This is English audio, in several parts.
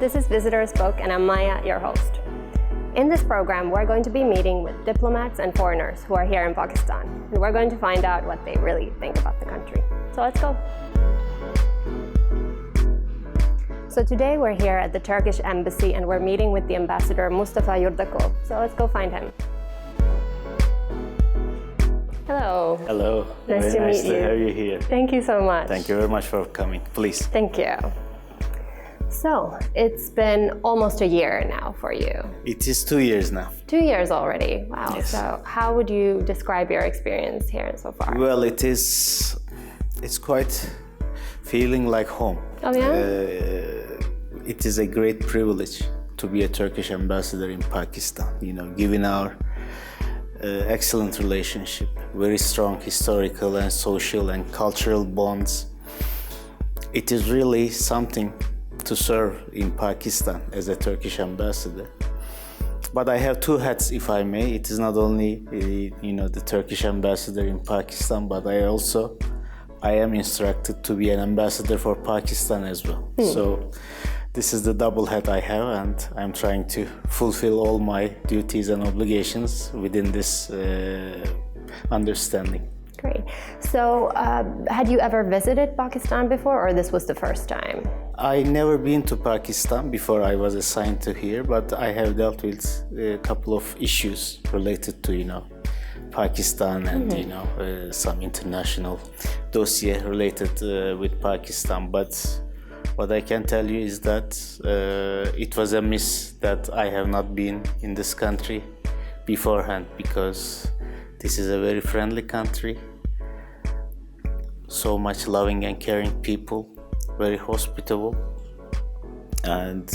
This is Visitor Spoke, and I'm Maija, your host. In this program, we're going to be meeting with diplomats and foreigners who are here in Pakistan, and we're going to find out what they really think about the country. So let's go. So today we're here at the Turkish Embassy, and we're meeting with the Ambassador Mustafa Yurdakul. So let's go find him. Hello. Hello. Nice Very to meet you. to have you here. Thank you so much. Thank you very much for coming. Please. Thank you. So, it's been almost a year now for you. It is 2 years now. 2 years already. Wow. Yes. So, how would you describe your experience here so far? Well, it's quite feeling like home. Oh, yeah? It is a great privilege to be a Turkish ambassador in Pakistan, given our excellent relationship, very strong historical and social and cultural bonds. It is really something to serve in Pakistan as a Turkish ambassador. But I have two hats, if I may. It is not only, the Turkish ambassador in Pakistan, but I am instructed to be an ambassador for Pakistan as well. So this is the double hat I have, and I'm trying to fulfill all my duties and obligations within this understanding. Great. So, had you ever visited Pakistan before, or this was the first time? I never been to Pakistan before I was assigned to here, but I have dealt with a couple of issues related to, Pakistan and, some international dossier related with Pakistan. But what I can tell you is that it was a miss that I have not been in this country beforehand, because this is a very friendly country, so much loving and caring people, very hospitable, and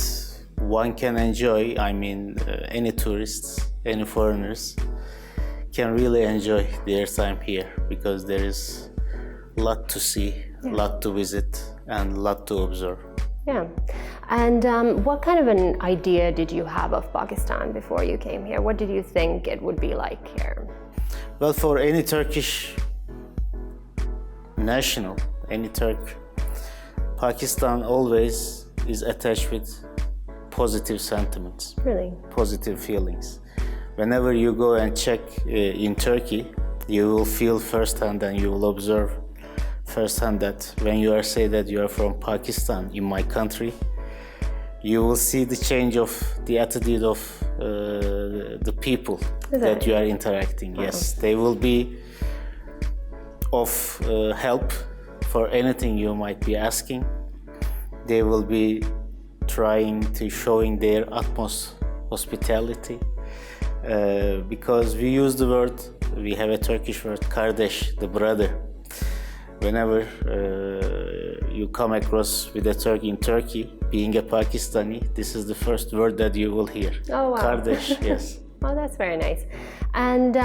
one can enjoy, any tourists, any foreigners can really enjoy their time here, because there is a lot to see, a lot to visit, and a lot to observe. Yeah. And what kind of an idea did you have of Pakistan before you came here? What did you think it would be like here? Well, for any Turkish national, any Turk, Pakistan always is attached with positive sentiments, Really? positive feelings. Whenever you go and check in Turkey, you will feel firsthand and you will observe firsthand that when you say that you are from Pakistan, in my country, you will see the change of the attitude of the people that you are interacting. Wow. Yes, they will be of help for anything you might be asking. They will be trying to showing their utmost hospitality, because we use the word, we have a Turkish word, kardeş, the brother. Whenever you come across with a Turk in Turkey, being a Pakistani, this is the first word that you will hear. Oh, wow. Kardeş, yes. Oh, that's very nice. And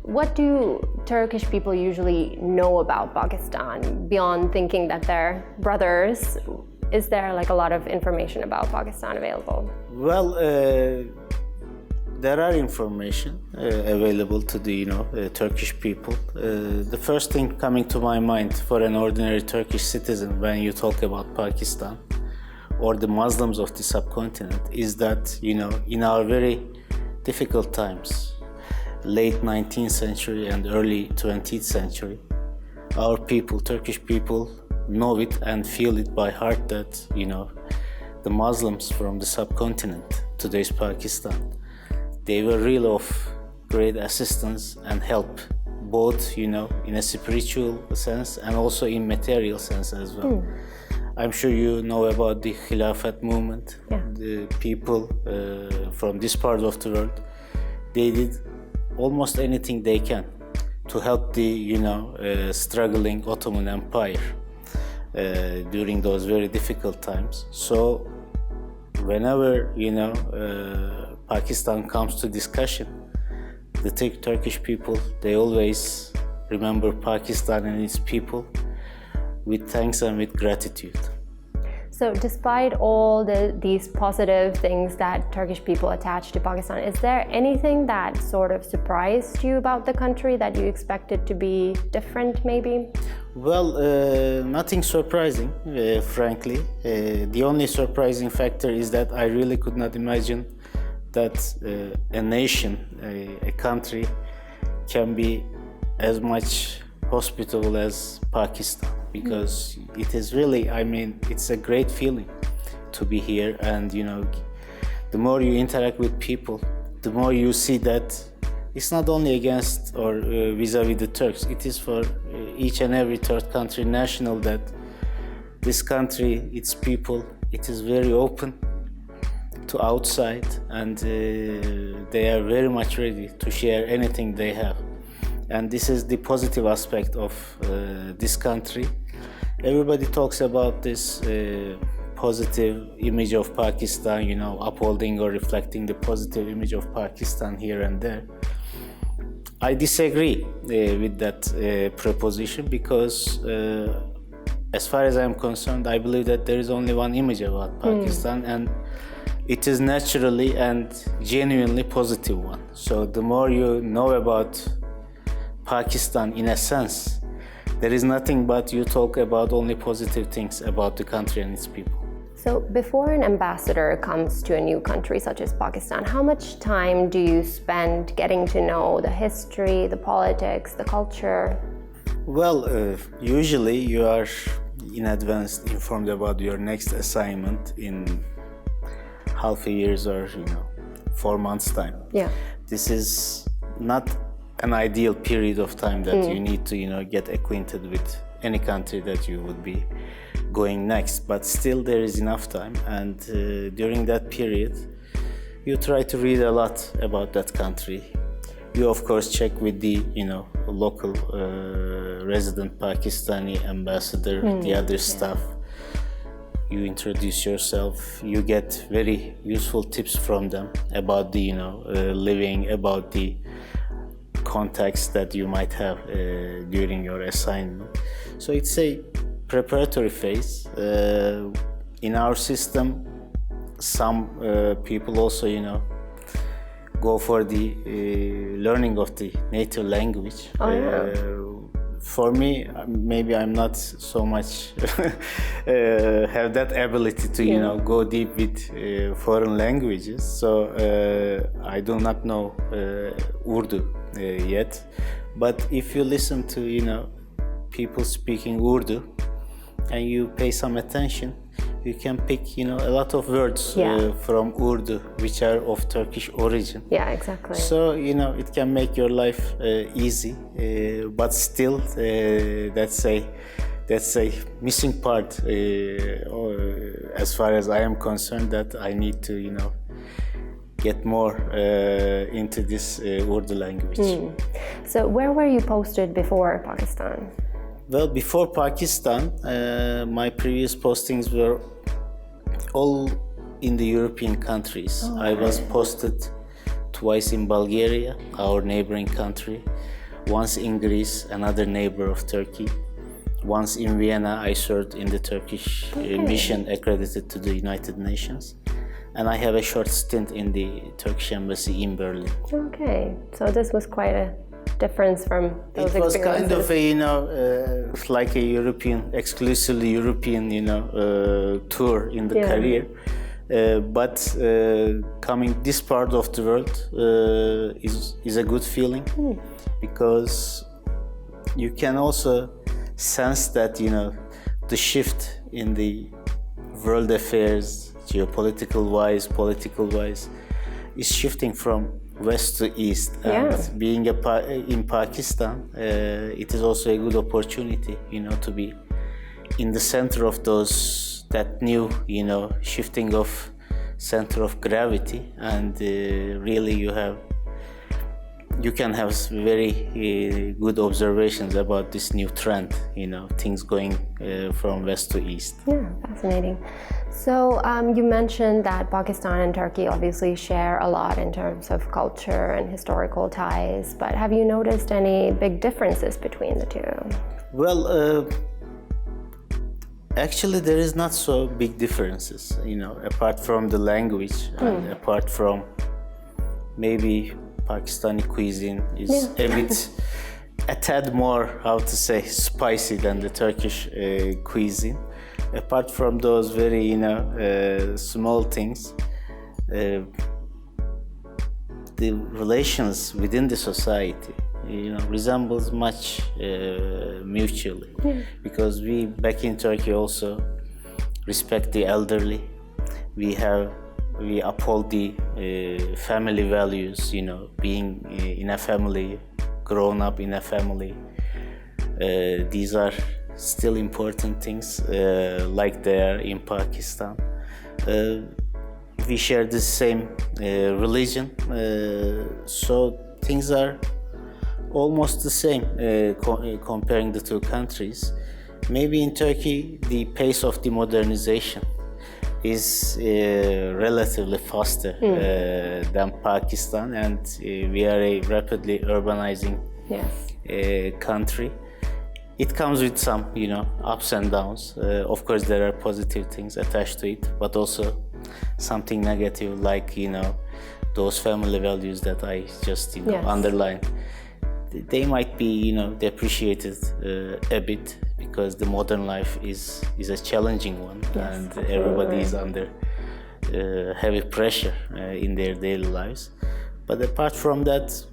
what do Turkish people usually know about Pakistan beyond thinking that they're brothers? Is there a lot of information about Pakistan available? Well, there are information available to the Turkish people. The first thing coming to my mind for an ordinary Turkish citizen when you talk about Pakistan or the Muslims of the subcontinent is that in our very difficult times, late 19th century and early 20th century, our people, Turkish people, know it and feel it by heart that the Muslims from the subcontinent, today's Pakistan, they were really of great assistance and help, both in a spiritual sense and also in material sense as well. I'm sure you know about the Khilafat movement. Yeah. The people from this part of the world, they did almost anything they can to help the struggling Ottoman Empire during those very difficult times. So whenever Pakistan comes to discussion, the Turkish people, they always remember Pakistan and its people with thanks and with gratitude. So despite all these positive things that Turkish people attach to Pakistan, is there anything that sort of surprised you about the country that you expected to be different maybe? Well, nothing surprising, frankly. The only surprising factor is that I really could not imagine that a nation, a country, can be as much hospitable as Pakistan, because it is really, I mean, it's a great feeling to be here, and you know, the more you interact with people, the more you see that it's not only against or vis-a-vis the Turks, it is for each and every third country national that this country, its people, it is very open to outside, and they are very much ready to share anything they have. And this is the positive aspect of this country. Everybody talks about this positive image of Pakistan, you know, upholding or reflecting the positive image of Pakistan here and there. I disagree with that proposition, because as far as I'm concerned, I believe that there is only one image about Pakistan, and it is naturally and genuinely positive one. So the more you know about Pakistan, in a sense, there is nothing but you talk about only positive things about the country and its people. So before an ambassador comes to a new country such as Pakistan, how much time do you spend getting to know the history, the politics, the culture? Well, usually you are in advance informed about your next assignment in half a year's or 4 months time. Yeah. This is not an ideal period of time that you need to get acquainted with any country that you would be going next, but still there is enough time, and during that period you try to read a lot about that country. You of course check with the local resident Pakistani ambassador, the other staff. You introduce yourself, you get very useful tips from them about the living, about the context that you might have during your assignment. So it's a preparatory phase. In our system, some people also go for the learning of the native language. For me, maybe I'm not so much have that ability to go deep with foreign languages, so I do not know Urdu yet. But if you listen to people speaking Urdu and you pay some attention, you can pick a lot of words from Urdu which are of Turkish origin. Yeah, exactly. So it can make your life easy, but still that's a missing part as far as I am concerned, that I need to get more into this Urdu language. So where were you posted before Pakistan? Well, before Pakistan, my previous postings were all in the European countries. I was posted twice in Bulgaria, our neighboring country, once in Greece, another neighbor of Turkey, once in Vienna. I served in the Turkish mission accredited to the United Nations, and I have a short stint in the Turkish Embassy in Berlin. Okay, so this was quite a difference from those experiences. It was kind of a like a European, exclusively European tour in the career, but coming this part of the world is a good feeling, because you can also sense that the shift in the world affairs, geopolitical wise, political wise, is shifting from west to east, and being in Pakistan, it is also a good opportunity, to be in the center of that new, shifting of center of gravity, and really you can have very good observations about this new trend, things going from west to east. Yeah, fascinating. So you mentioned that Pakistan and Turkey obviously share a lot in terms of culture and historical ties, but have you noticed any big differences between the two? Well, actually there is not so big differences, apart from the language and apart from maybe Pakistani cuisine is a bit a tad more, how to say, spicy than the Turkish cuisine. Apart from those very, small things, the relations within the society, resembles much mutually. Because we back in Turkey also respect the elderly. We uphold the family values, being in a family, grown up in a family. These are still important things, like they are in Pakistan. We share the same religion, so things are almost the same comparing the two countries. Maybe in Turkey, the pace of the modernization is relatively faster than Pakistan, and we are a rapidly urbanizing country. It comes with some, ups and downs. Of course, there are positive things attached to it, but also something negative, like, those family values that I just, underlined. They might be, depreciated a bit because the modern life is a challenging one, and everybody is under heavy pressure in their daily lives. But apart from that,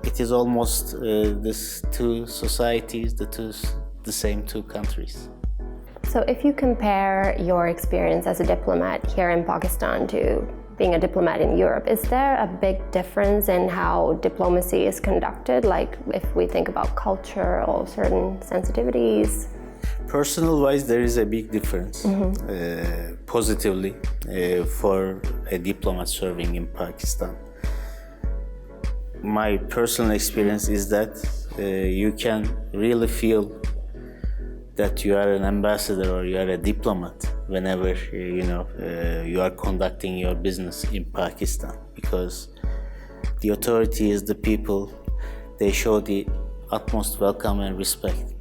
it is almost these two societies, the same two countries. So if you compare your experience as a diplomat here in Pakistan to being a diplomat in Europe, is there a big difference in how diplomacy is conducted? Like if we think about culture or certain sensitivities? Personal-wise, there is a big difference, positively, for a diplomat serving in Pakistan. My personal experience is that you can really feel that you are an ambassador or you are a diplomat whenever you are conducting your business in Pakistan, because the authorities, the people, they show the utmost welcome and respect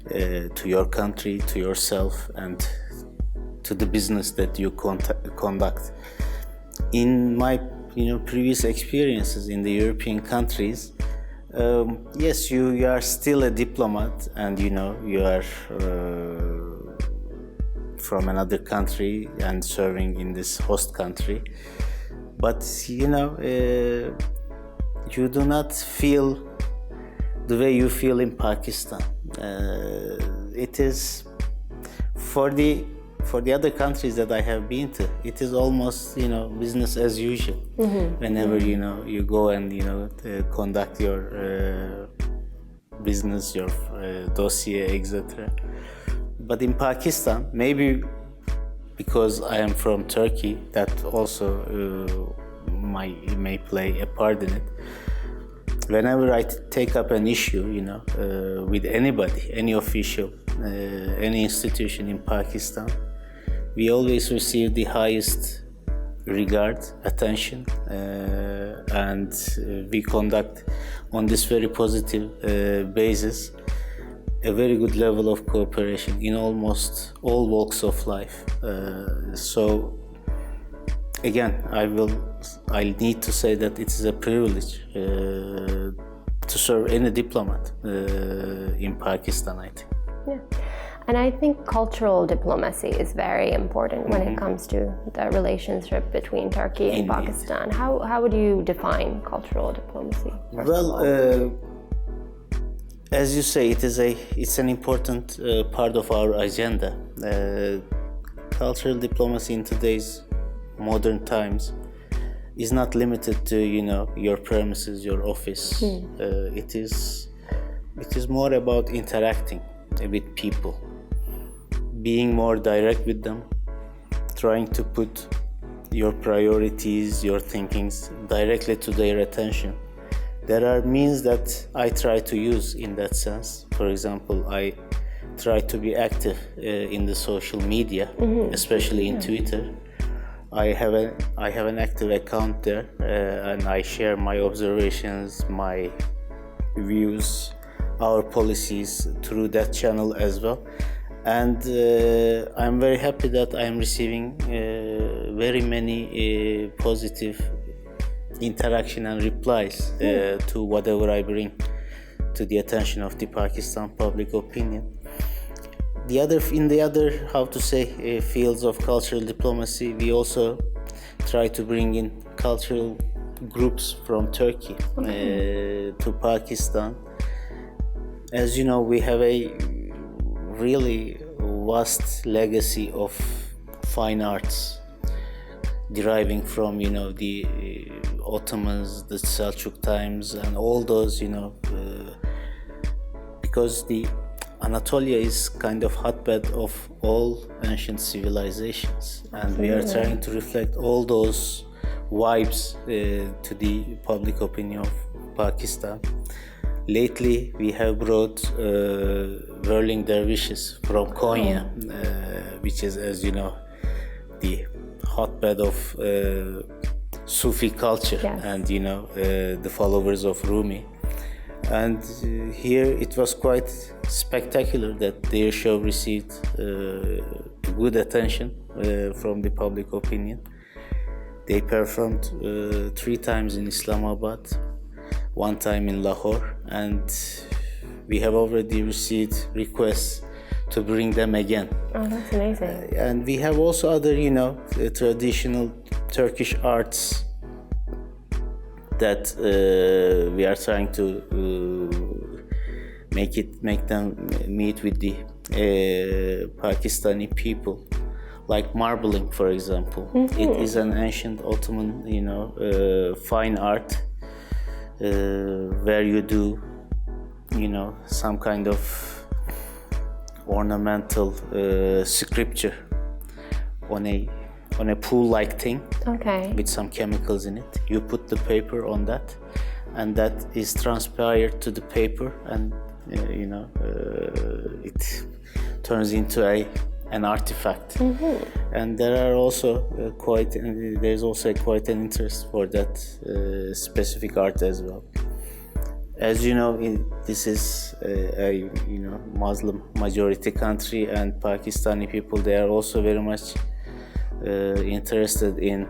to your country, to yourself, and to the business that you conduct. In my previous experiences in the European countries, yes, you are still a diplomat, and you are from another country and serving in this host country, but you do not feel the way you feel in Pakistan. It is for the other countries that I have been to, it is almost business as usual. Whenever you go and conduct your business, your dossier, etc. But in Pakistan, maybe because I am from Turkey, that also may play a part in it. Whenever I take up an issue, with anybody, any official, any institution in Pakistan, we always receive the highest regard, attention, and we conduct on this very positive basis a very good level of cooperation in almost all walks of life. So again, I need to say that it is a privilege to serve any diplomat in Pakistan, I think. Yeah. And I think cultural diplomacy is very important when it comes to the relationship between Turkey and Pakistan. How would you define cultural diplomacy? Well, as you say, it's an important part of our agenda. Cultural diplomacy in today's modern times is not limited to your premises, your office. It is more about interacting with people, being more direct with them, trying to put your priorities, your thinkings directly to their attention. There are means that I try to use in that sense. For example, I try to be active in the social media, especially in Twitter. I have an active account there, and I share my observations, my views, our policies through that channel as well. And I'm very happy that I'm receiving very many positive interaction and replies to whatever I bring to the attention of the Pakistan public opinion. In the other, how to say, fields of cultural diplomacy, we also try to bring in cultural groups from Turkey to Pakistan. As you know, we have a really vast legacy of fine arts deriving from, the Ottomans, the Seljuk times, and all those, because the Anatolia is kind of hotbed of all ancient civilizations, and we are trying to reflect all those vibes to the public opinion of Pakistan. Lately, we have brought whirling dervishes from Konya, which is, as you know, the hotbed of Sufi culture, and the followers of Rumi. And here it was quite spectacular that their show received good attention from the public opinion. They performed 3 times in Islamabad, 1 time in Lahore, and we have already received requests to bring them again. Oh, that's amazing. And we have also other, traditional Turkish arts that we are trying to make them meet with the Pakistani people, like marbling, for example. It is an ancient Ottoman, fine art where you do, some kind of ornamental sculpture on a pool-like thing, with some chemicals in it. You put the paper on that, and that is transpired to the paper, and it turns into an artifact. And there are also there's also quite an interest for that specific art as well. As you know, this is a Muslim majority country, and Pakistani people, they are also very much interested in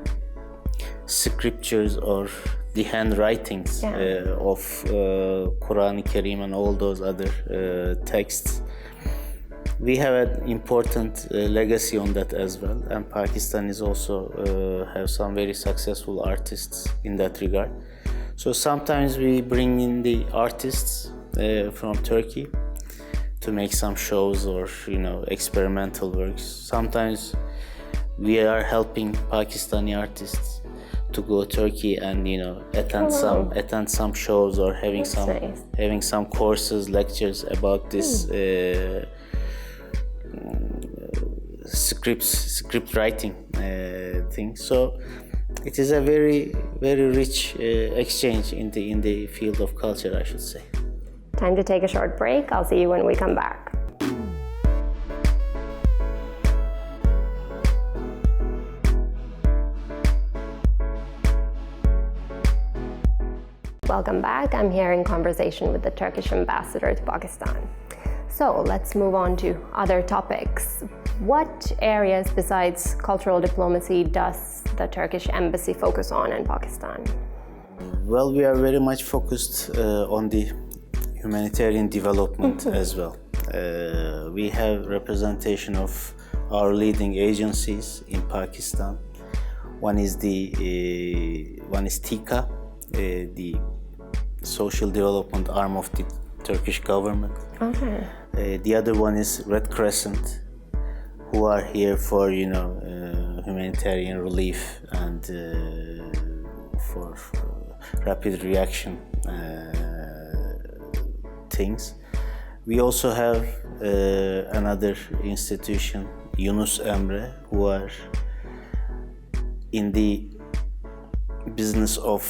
scriptures or the handwritings of Quran Kareem and all those other texts. We have an important legacy on that as well, and Pakistan is also have some very successful artists in that regard. So sometimes we bring in the artists from Turkey to make some shows or experimental works. Sometimes we are helping Pakistani artists to go to Turkey and attend some shows or having some courses, lectures about this script writing thing. So it is a very, very rich exchange in the field of culture, I should say. Time to take a short break. I'll see you when we come back. Welcome back. I'm here in conversation with the Turkish Ambassador to Pakistan. So let's move on to other topics. What areas besides cultural diplomacy does the Turkish Embassy focus on in Pakistan? Well, we are very much focused on the humanitarian development as well. We have representation of our leading agencies in Pakistan. One is TICA, the social development arm of the Turkish government. The other one is Red Crescent, who are here for humanitarian relief and for rapid reaction things. We also have another institution, Yunus Emre, who are in the business of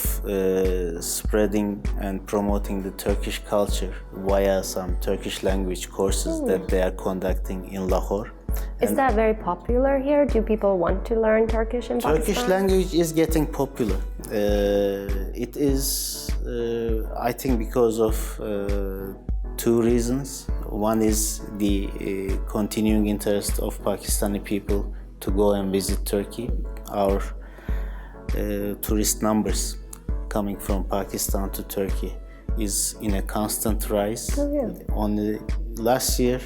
spreading and promoting the Turkish culture via some Turkish language courses that they are conducting in Lahore. Is that very popular here? Do people want to learn Turkish in Pakistan? Turkish language is getting popular. It is, I think, because of 2 reasons. One is the continuing interest of Pakistani people to go and visit Turkey. Our tourist numbers coming from Pakistan to Turkey is in a constant rise. Oh, yeah. Only last year,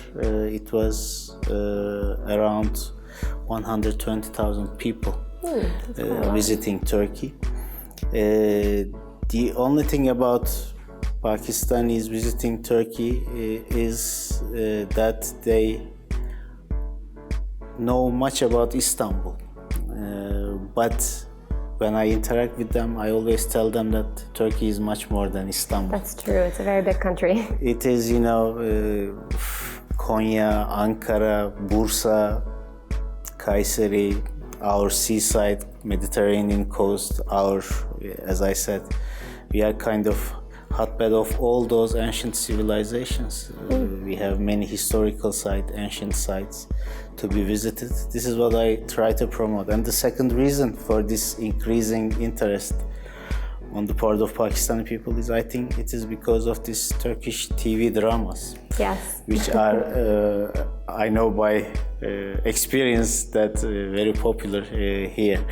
it was around 120,000 people visiting Turkey. The only thing about Pakistanis visiting Turkey is that they know much about Istanbul. But when I interact with them, I always tell them that Turkey is much more than Istanbul. That's true. It's a very big country. It is, Konya, Ankara, Bursa, Kayseri, our seaside, Mediterranean coast, as I said, we are kind of hotbed of all those ancient civilizations. We have many historical sites, ancient sites to be visited. This is what I try to promote. And the second reason for this increasing interest on the part of Pakistani people is, I think, it is because of these Turkish TV dramas. Yes. Which are, I know by experience, that very popular here.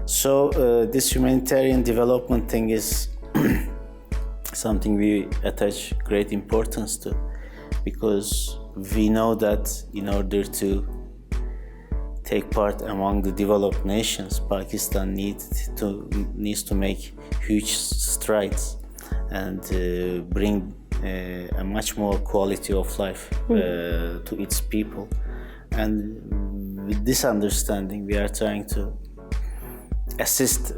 So this humanitarian development thing is something we attach great importance to, because we know that in order to take part among the developed nations, Pakistan needs to make huge strides and bring a much more quality of life to its people. And with this understanding, we are trying to assist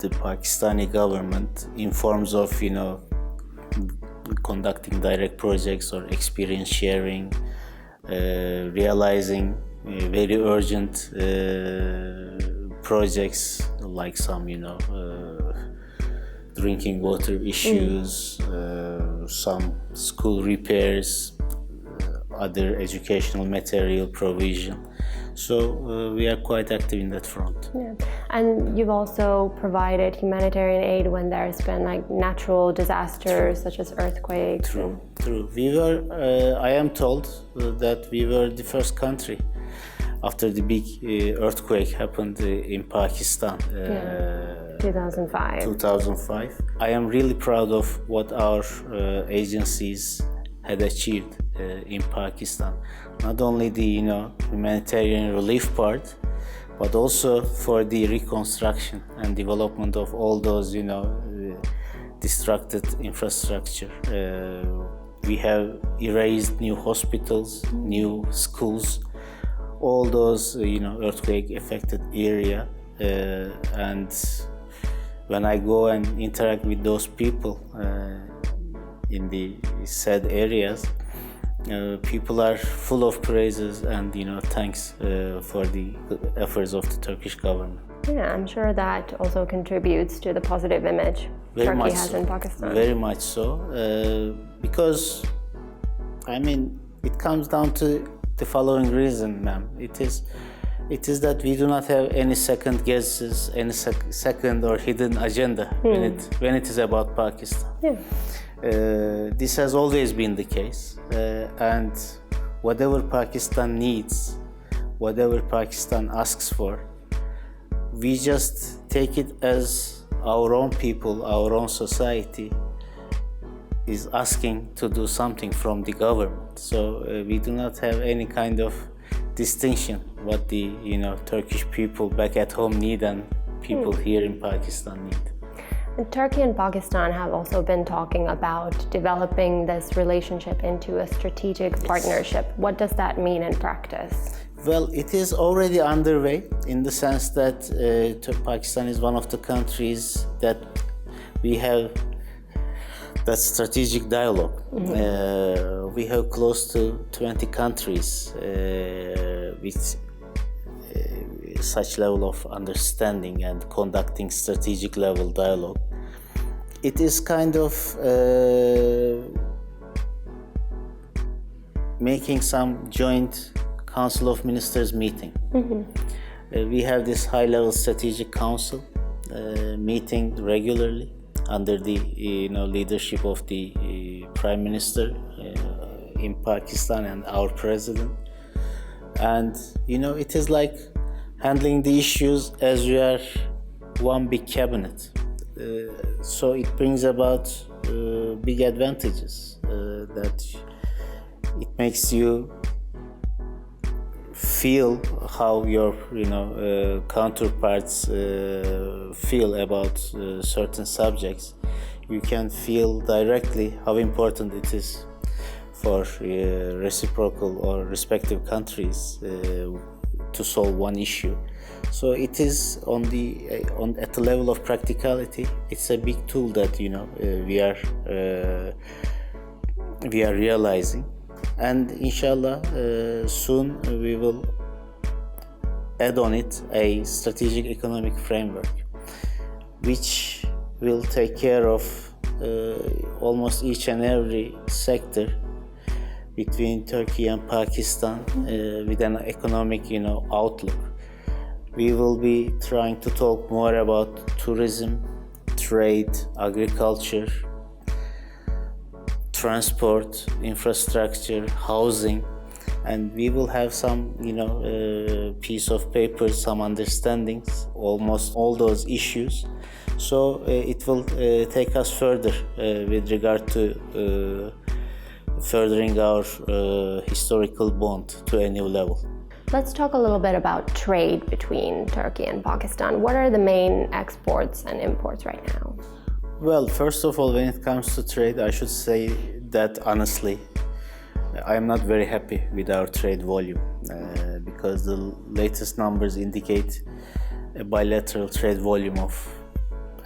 the Pakistani government in forms of, conducting direct projects or experience sharing, realizing very urgent projects like some, drinking water issues, some school repairs, other educational material provision. So we are quite active in that front. Yeah. And you've also provided humanitarian aid when there's been natural disasters such as earthquakes. True. We were, I am told that we were the first country after the big earthquake happened in Pakistan. 2005. I am really proud of what our agencies had achieved in Pakistan. Not only the humanitarian relief part, but also for the reconstruction and development of all those destructed infrastructure. We have erased new hospitals, new schools, all those earthquake affected area. And when I go and interact with those people in the said areas, people are full of praises and thanks for the efforts of the Turkish government. Yeah, I'm sure that also contributes to the positive image Turkey has in Pakistan. Very much so, because it comes down to the following reason, ma'am. It is that we do not have any second guesses, any second or hidden agenda when it is about Pakistan. Yeah. This has always been the case, and whatever Pakistan needs, whatever Pakistan asks for, we just take it as our own people, our own society is asking to do something from the government. So we do not have any kind of distinction what the Turkish people back at home need and people here in Pakistan need. And Turkey and Pakistan have also been talking about developing this relationship into a strategic partnership. What does that mean in practice? Well, it is already underway in the sense that Pakistan is one of the countries that we have that strategic dialogue. We have close to 20 countries with such level of understanding and conducting strategic level dialogue. It is kind of making some joint Council of Ministers meeting. We have this high-level strategic council meeting regularly under the leadership of the Prime Minister in Pakistan and our President. And it is like handling the issues as we are one big cabinet. So it brings about big advantages that it makes you feel how your counterparts feel about certain subjects. You can feel directly how important it is for reciprocal or respective countries to solve one issue. So it is at the level of practicality. It's a big tool that we are realizing, and inshallah soon we will add on it a strategic economic framework, which will take care of almost each and every sector between Turkey and Pakistan with an economic outlook. We will be trying to talk more about tourism, trade, agriculture, transport, infrastructure, housing, and we will have some piece of paper, some understandings, almost all those issues. So it will take us further with regard to furthering our historical bond to a new level. Let's talk a little bit about trade between Turkey and Pakistan. What are the main exports and imports right now? Well, first of all, when it comes to trade, I should say that honestly, I am not very happy with our trade volume because the latest numbers indicate a bilateral trade volume of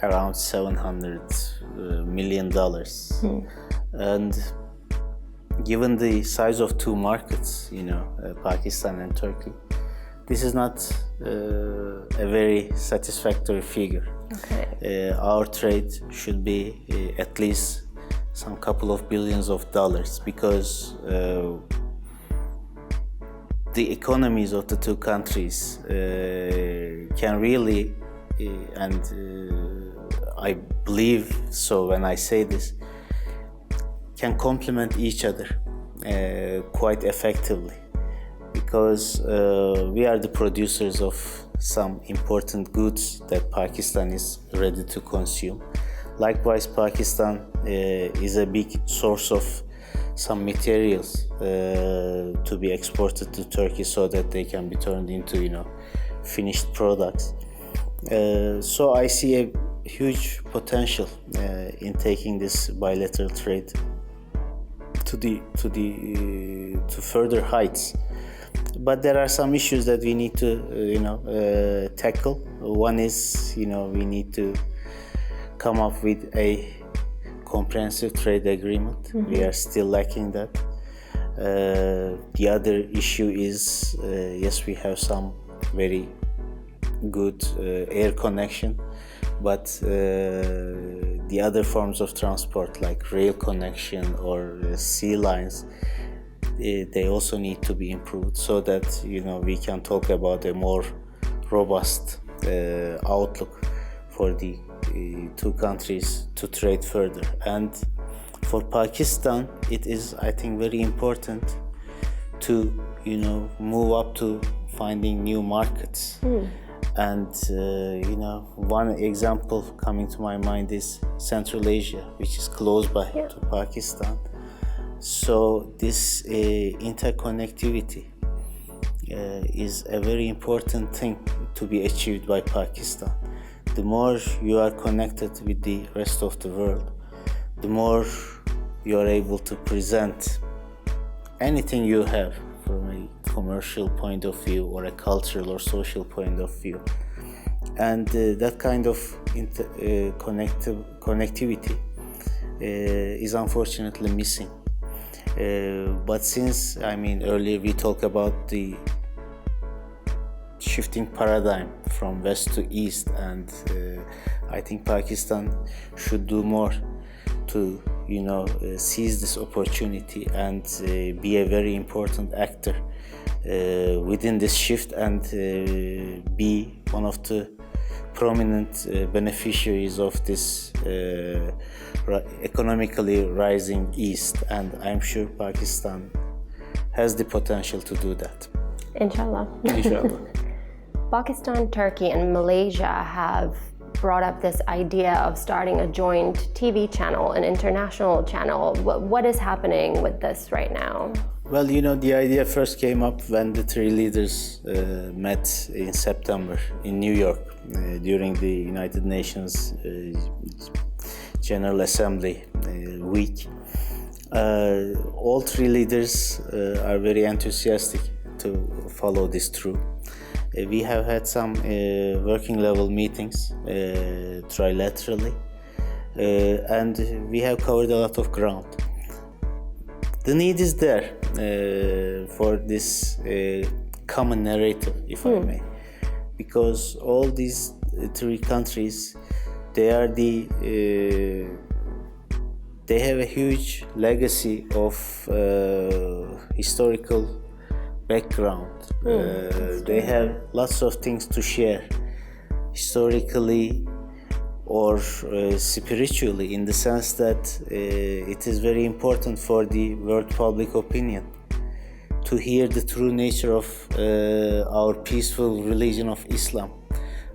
around $700 million. And given the size of two markets, Pakistan and Turkey, this is not a very satisfactory figure. Okay. Our trade should be at least some couple of billions of dollars, because the economies of the two countries can really, and I believe so when I say this, can complement each other quite effectively, because we are the producers of some important goods that Pakistan is ready to consume. Likewise, Pakistan is a big source of some materials to be exported to Turkey so that they can be turned into finished products. So I see a huge potential in taking this bilateral trade to further heights. But there are some issues that we need to tackle. One is we need to come up with a comprehensive trade agreement. Mm-hmm. We are still lacking that. The other issue is yes, we have some very good air connection, but the other forms of transport like rail connection or sea lines, they also need to be improved so that we can talk about a more robust outlook for the two countries to trade further. And for Pakistan, it is, I think, very important to move up to finding new markets. And one example coming to my mind is Central Asia, which is close by to Pakistan. So this interconnectivity is a very important thing to be achieved by Pakistan. The more you are connected with the rest of the world, the more you are able to present anything you have from a commercial point of view or a cultural or social point of view. And that kind of connectivity is unfortunately missing. But since, earlier we talked about the shifting paradigm from west to east, and I think Pakistan should do more to seize this opportunity and be a very important actor within this shift and be one of the prominent beneficiaries of this economically rising east, and I'm sure Pakistan has the potential to do that. Inshallah. Inshallah. Pakistan, Turkey, and Malaysia have brought up this idea of starting a joint TV channel, an international channel. What is happening with this right now? Well, the idea first came up when the three leaders met in September in New York during the United Nations General Assembly week. All three leaders are very enthusiastic to follow this through. We have had some working level meetings trilaterally, and we have covered a lot of ground. The need is there for this common narrative, if I may, because all these three countries, they have a huge legacy of historical background. They have lots of things to share, historically or spiritually, in the sense that it is very important for the world public opinion to hear the true nature of our peaceful religion of Islam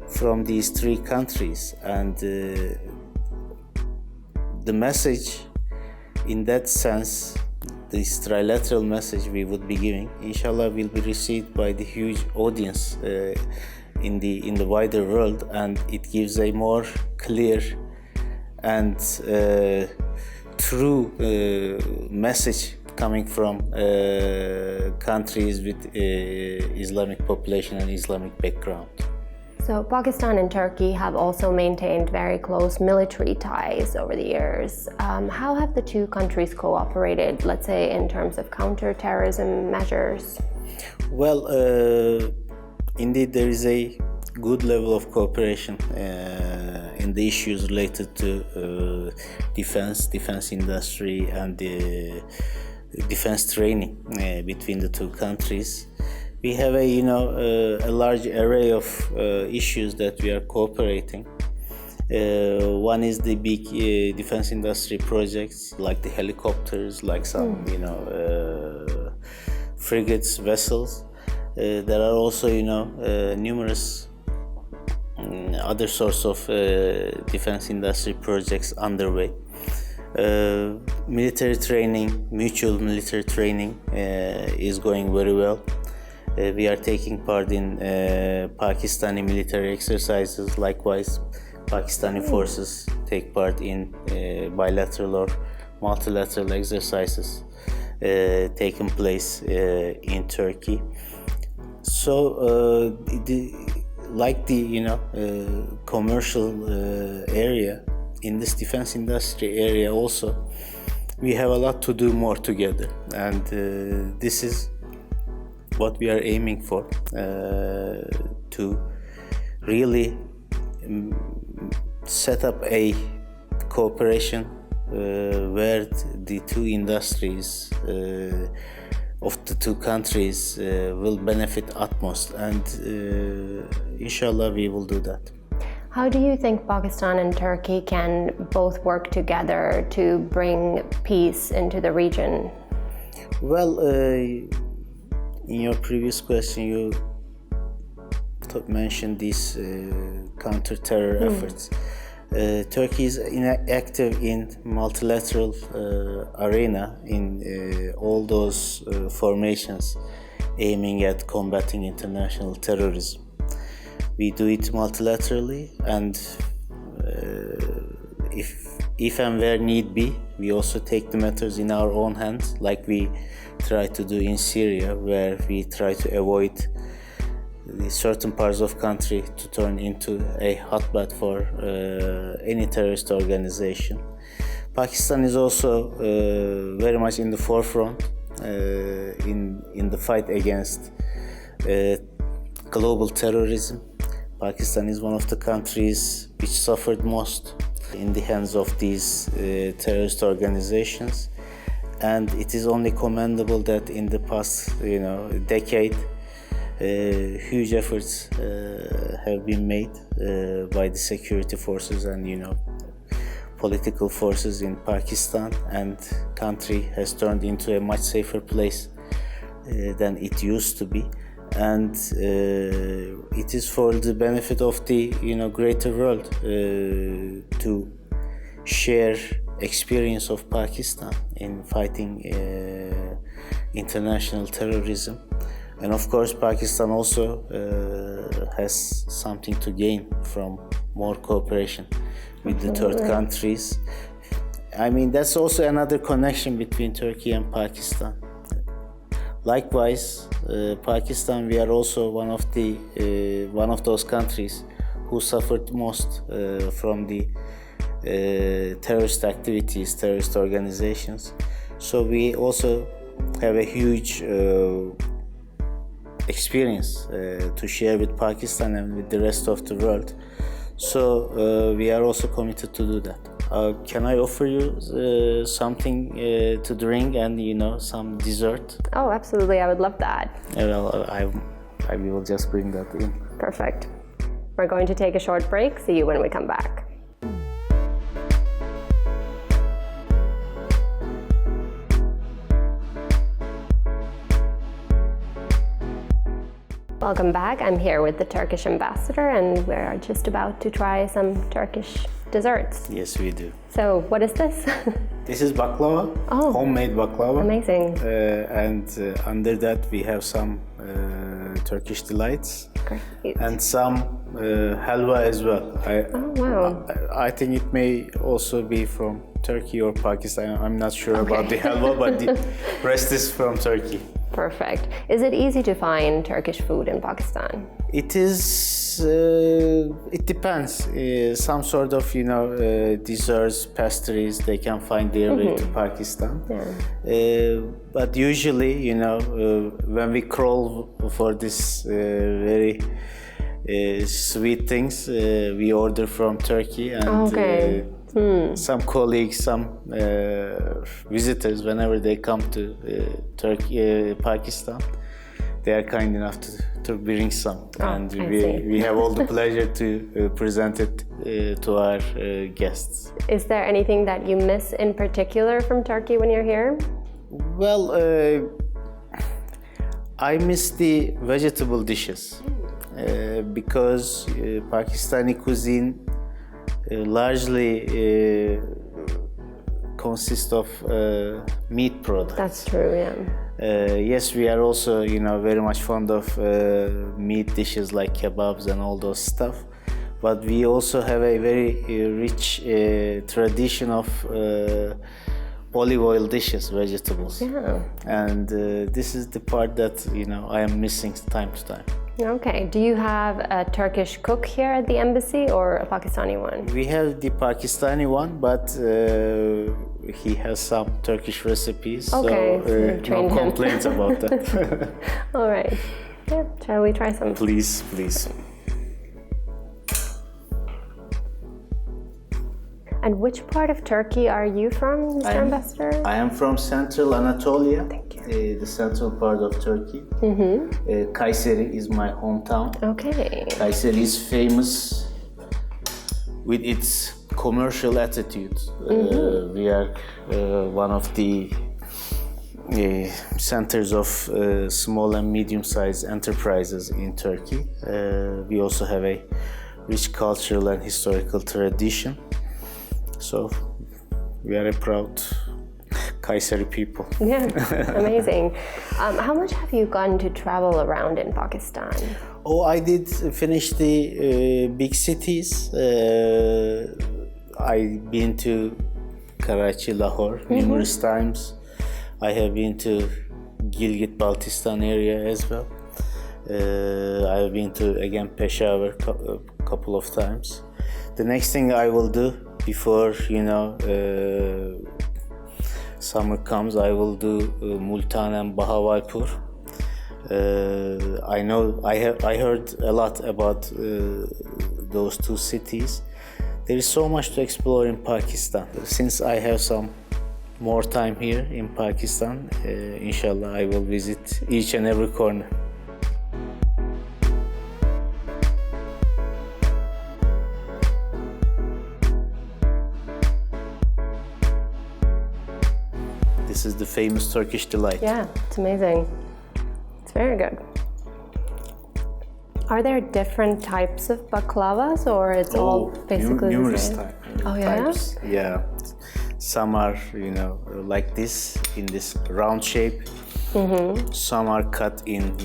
from these three countries. And the message, in that sense, this trilateral message we would be giving, inshallah, will be received by the huge audience in the wider world, and it gives a more clear and true message coming from countries with Islamic population and Islamic background. So Pakistan and Turkey have also maintained very close military ties over the years. How have the two countries cooperated, let's say, in terms of counter-terrorism measures? Well, indeed, there is a good level of cooperation in the issues related to defense industry, and the defense training between the two countries. We have a large array of issues that we are cooperating. One is the big defense industry projects, like the helicopters, like some frigates, vessels. There are also numerous other sorts of defense industry projects underway. Military training, mutual military training is going very well. We are taking part in Pakistani military exercises. Likewise, Pakistani forces take part in bilateral or multilateral exercises taking place in Turkey. So, commercial area, in this defense industry area also, we have a lot to do more together, and this is what we are aiming for, to really set up a cooperation where the two industries of the two countries will benefit utmost, and inshallah we will do that. How do you think Pakistan and Turkey can both work together to bring peace into the region? Well, in your previous question, you mentioned these counter-terror efforts. Turkey is active in multilateral arena in all those formations aiming at combating international terrorism. We do it multilaterally, and if and where need be, we also take the matters in our own hands, like we try to do in Syria, where we try to avoid the certain parts of country to turn into a hotbed for any terrorist organization. Pakistan is also very much in the forefront in the fight against global terrorism. Pakistan is one of the countries which suffered most in the hands of these terrorist organizations, and it is only commendable that in the past decade huge efforts have been made by the security forces and political forces in Pakistan, and country has turned into a much safer place than it used to be. and it is for the benefit of the greater world to share experience of Pakistan in fighting international terrorism. And of course, Pakistan also has something to gain from more cooperation with the third countries. I mean, that's also another connection between Turkey and Pakistan. Likewise, Pakistan, we are also one of those countries who suffered most from the terrorist activities, terrorist organizations. So we also have a huge experience to share with Pakistan and with the rest of the world. So we are also committed to do that. Can I offer you something to drink and some dessert? Oh, absolutely! I would love that. Well, I will just bring that in. Perfect. We're going to take a short break. See you when we come back. Welcome back. I'm here with the Turkish Ambassador, and we're just about to try some Turkish desserts. Yes, we do. So, what is this? This is baklava, homemade baklava. Amazing. And under that we have some Turkish delights. Great. And some halwa as well. Wow. I think it may also be from Turkey or Pakistan. I'm not sure about the halwa, but the rest is from Turkey. Perfect. Is it easy to find Turkish food in Pakistan? It is. It depends. Some sort of desserts, pastries they can find their way to Pakistan. Yeah. But usually, when we crawl for this very sweet things, we order from Turkey and. Some colleagues, some visitors, whenever they come to Turkey, Pakistan, they are kind enough to bring some, and we have all the pleasure to present it to our guests. Is there anything that you miss in particular from Turkey when you're here? Well, I miss the vegetable dishes because Pakistani cuisine largely consists of meat products. That's true, yeah. Yes, we are also, very much fond of meat dishes like kebabs and all those stuff. But we also have a very rich tradition of olive oil dishes, vegetables. Yeah. And this is the part that, I am missing time to time. Okay. Do you have a Turkish cook here at the embassy or a Pakistani one? We have the Pakistani one, but he has some Turkish recipes, okay, so no complaints about that. All right. Yeah, shall we try some? Please. And which part of Turkey are you from, Mr. Ambassador? I am from Central Anatolia. Thank you. The central part of Turkey. Kayseri is my hometown. Okay. Kayseri is famous with its commercial attitude. We are one of the centers of small and medium-sized enterprises in Turkey. We also have a rich cultural and historical tradition. So we are a proud Kayseri people. Yeah, amazing. How much have you gotten to travel around in Pakistan? Oh, I did finish the big cities. I've been to Karachi, Lahore numerous times. I have been to Gilgit-Baltistan area as well. I have been to, again, Peshawar a couple of times. The next thing I will do before, summer comes, I will do Multan and Bahawalpur. I heard a lot about those two cities. There is so much to explore in Pakistan. Since I have some more time here in Pakistan, inshallah I will visit each and every corner. This is the famous Turkish delight. Yeah, it's amazing. It's very good. Are there different types of baklavas, or it's all basically numerous the same? types. Yeah. Some are, like this, in this round shape. Some are cut in,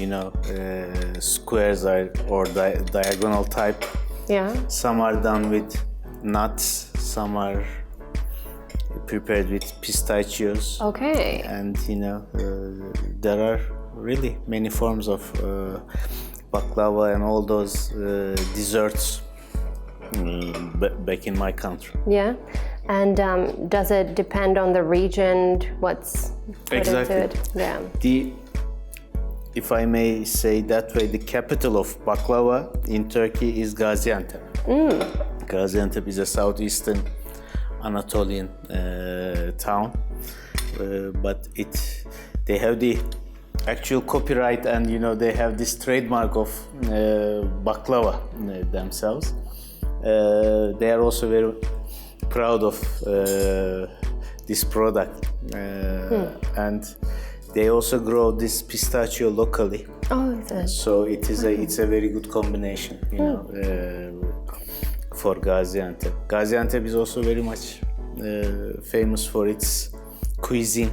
squares or diagonal type. Yeah. Some are done with nuts. Some are prepared with pistachios. Okay. And, there are really many forms of baklava and all those desserts back in my country. Yeah. And does it depend on the region? What's put Exactly. into it? Yeah. If I may say that way, the capital of baklava in Turkey is Gaziantep. Gaziantep is a southeastern Anatolian town, but they have the actual copyright, and they have this trademark of baklava themselves. They are also very proud of this product, and they also grow this pistachio locally. Oh, is it? So it's a very good combination, for Gaziantep. Gaziantep is also very much famous for its cuisine.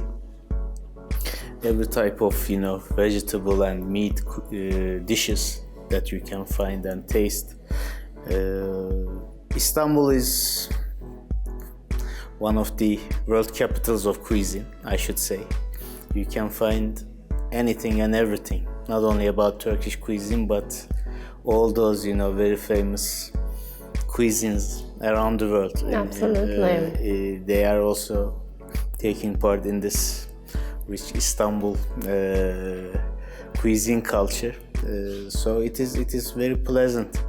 Every type of vegetable and meat dishes that you can find and taste. Istanbul is one of the world capitals of cuisine, I should say. You can find anything and everything, not only about Turkish cuisine, but all those very famous cuisines around the world. Absolutely. They are also taking part in this rich Istanbul cuisine culture. So it is very pleasant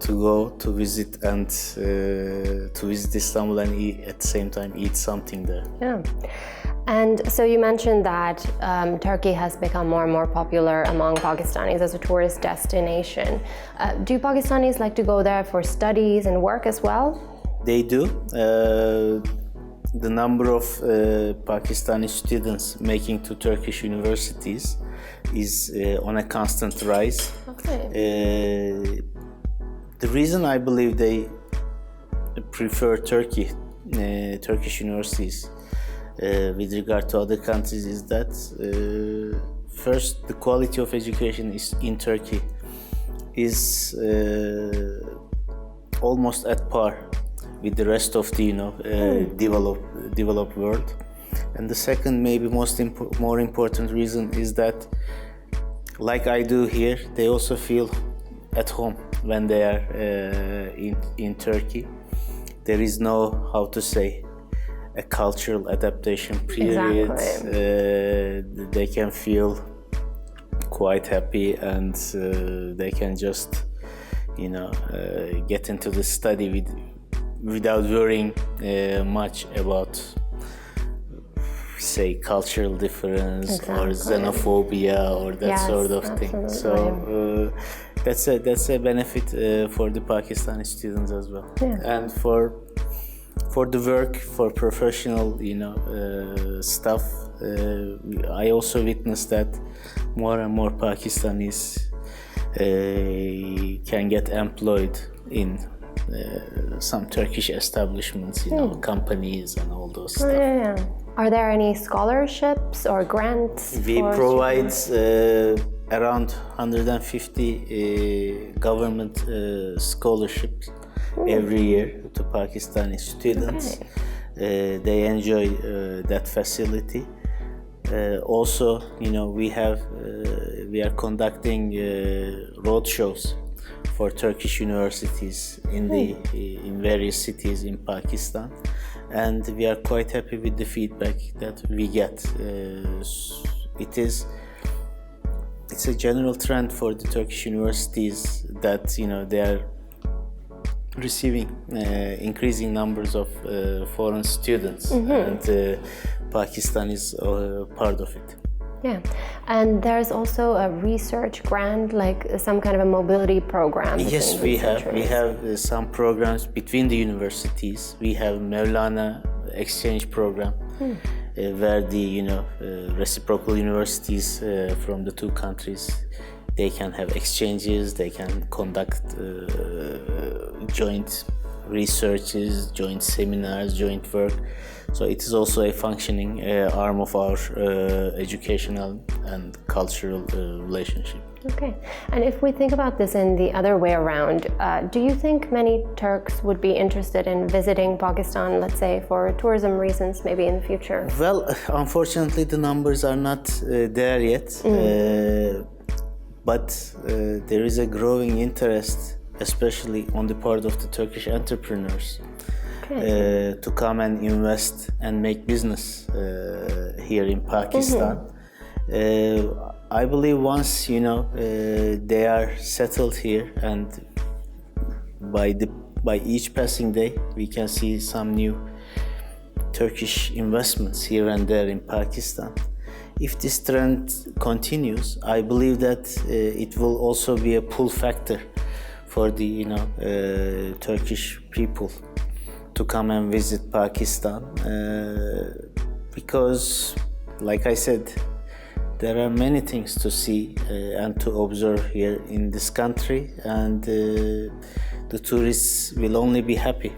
to go to visit and to visit Istanbul and at the same time eat something there. Yeah. And so you mentioned that Turkey has become more and more popular among Pakistanis as a tourist destination. Do Pakistanis like to go there for studies and work as well? They do. The number of Pakistani students making to Turkish universities is on a constant rise. Okay. The reason I believe they prefer Turkish universities with regard to other countries is that first, the quality of education in Turkey is almost at par with the rest of the developed world. And the second, maybe more important reason is that, like I do here, they also feel at home when they are in Turkey. There is no, how to say, a cultural adaptation period. Exactly. They can feel quite happy, and they can just, get into the study without worrying much about, say, cultural difference or xenophobia or that sort of thing. So that's a benefit for the Pakistani students as well. Yeah. And for the work, for professional, stuff, I also witnessed that more and more Pakistanis can get employed in some Turkish establishments, companies and all those stuff. Yeah. Are there any scholarships or grants? We provide around 150 government scholarships every year to Pakistani students. Okay. They enjoy that facility. Also, we are conducting road shows for Turkish universities in various cities in Pakistan, and we are quite happy with the feedback that we get. It's a general trend for the Turkish universities that they are receiving increasing numbers of foreign students, and Pakistan is part of it. Yeah, and there's also a research grant, like some kind of a mobility program. Yes, we have. We have some programs between the universities. We have Mevlana exchange program, where the reciprocal universities from the two countries They can have exchanges, they can conduct joint researches, joint seminars, joint work. So it is also a functioning arm of our educational and cultural relationship. Okay, and if we think about this in the other way around, do you think many Turks would be interested in visiting Pakistan, let's say, for tourism reasons, maybe in the future? Well, unfortunately, the numbers are not there yet, but there is a growing interest, especially on the part of the Turkish entrepreneurs, to come and invest and make business here in Pakistan. I believe once they are settled here, and by each passing day we can see some new Turkish investments here and there in Pakistan. If this trend continues, I believe that it will also be a pull factor for the Turkish people to come and visit Pakistan, because, like I said, there are many things to see and to observe here in this country, and the tourists will only be happy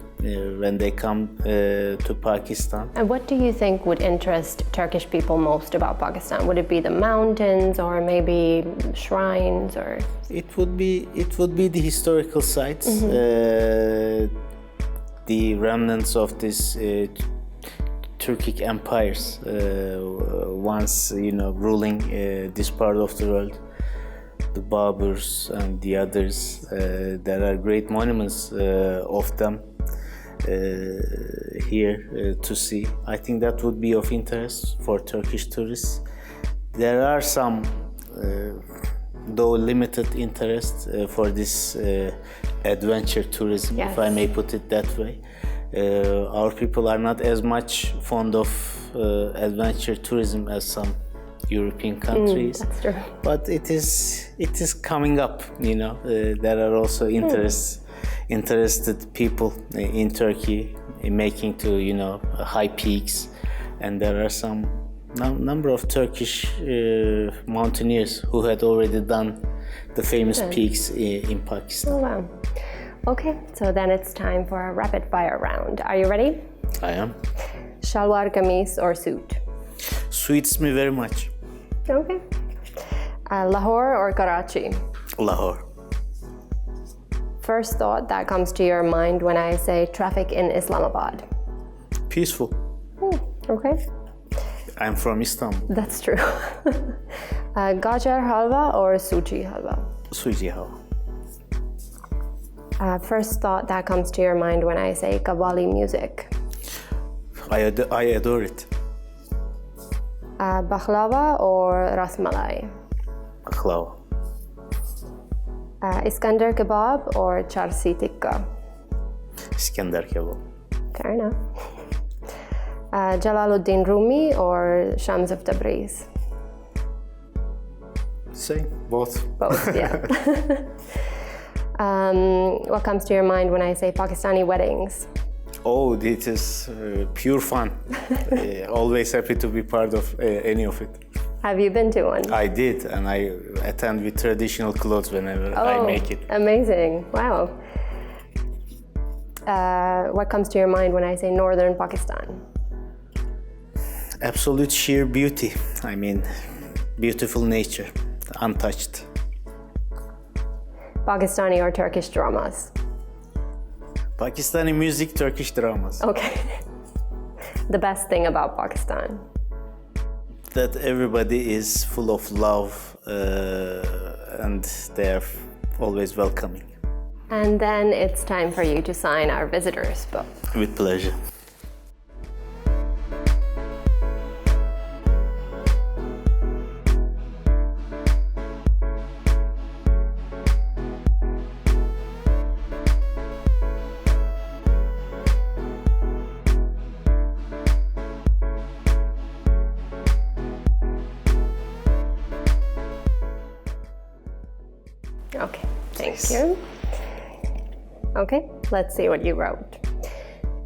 when they come to Pakistan. And what do you think would interest Turkish people most about Pakistan? Would it be the mountains, or maybe shrines, or? It would be the historical sites, the remnants of this Turkic empires once ruling this part of the world, the Baburs and the others. There are great monuments of them here to see. I think that would be of interest for Turkish tourists. There are some, though limited interest for this adventure tourism, yes, if I may put it that way. Our people are not as much fond of adventure tourism as some European countries. That's true. But it is coming up. There are also interested people in Turkey in making to high peaks, and there are some number of Turkish mountaineers who had already done the famous peaks in Pakistan. Oh wow. Okay, so then it's time for a rapid fire round. Are you ready? I am. Shalwar kameez or suit? Suits me very much. Okay. Lahore or Karachi? Lahore. First thought that comes to your mind when I say traffic in Islamabad? Peaceful. Okay. I'm from Istanbul. That's true. Gajar halwa or suji halwa? Suji halwa. First thought that comes to your mind when I say Qawwali music? I adore it. Baklava or rasmalai? Baklava. Iskandar kebab or charsi tikka? Iskandar kebab. Fair enough. Jalaluddin Rumi or Shams of Tabriz? Same, both. Both, yeah. What comes to your mind when I say Pakistani weddings? Oh, it is pure fun. Always happy to be part of any of it. Have you been to one? I did, and I attend with traditional clothes whenever I make it. Amazing. Wow. What comes to your mind when I say northern Pakistan? Absolute sheer beauty. I mean, beautiful nature, untouched. Pakistani or Turkish dramas? Pakistani music, Turkish dramas. Okay. The best thing about Pakistan? That everybody is full of love and they are always welcoming. And then it's time for you to sign our visitor's book. With pleasure. Okay, thank you. Okay, let's see what you wrote.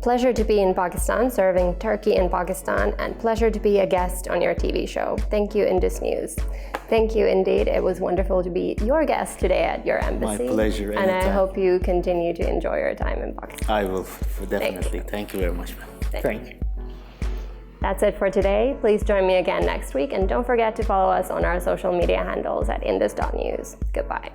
Pleasure to be in Pakistan, serving Turkey in Pakistan, and pleasure to be a guest on your TV show. Thank you, Indus News. Thank you indeed. It was wonderful to be your guest today at your embassy. My pleasure. And anytime. I hope you continue to enjoy your time in Pakistan. I will, definitely. Thank you very much, ma'am. Thank you. That's it for today. Please join me again next week, and don't forget to follow us on our social media handles at indus.news. Goodbye.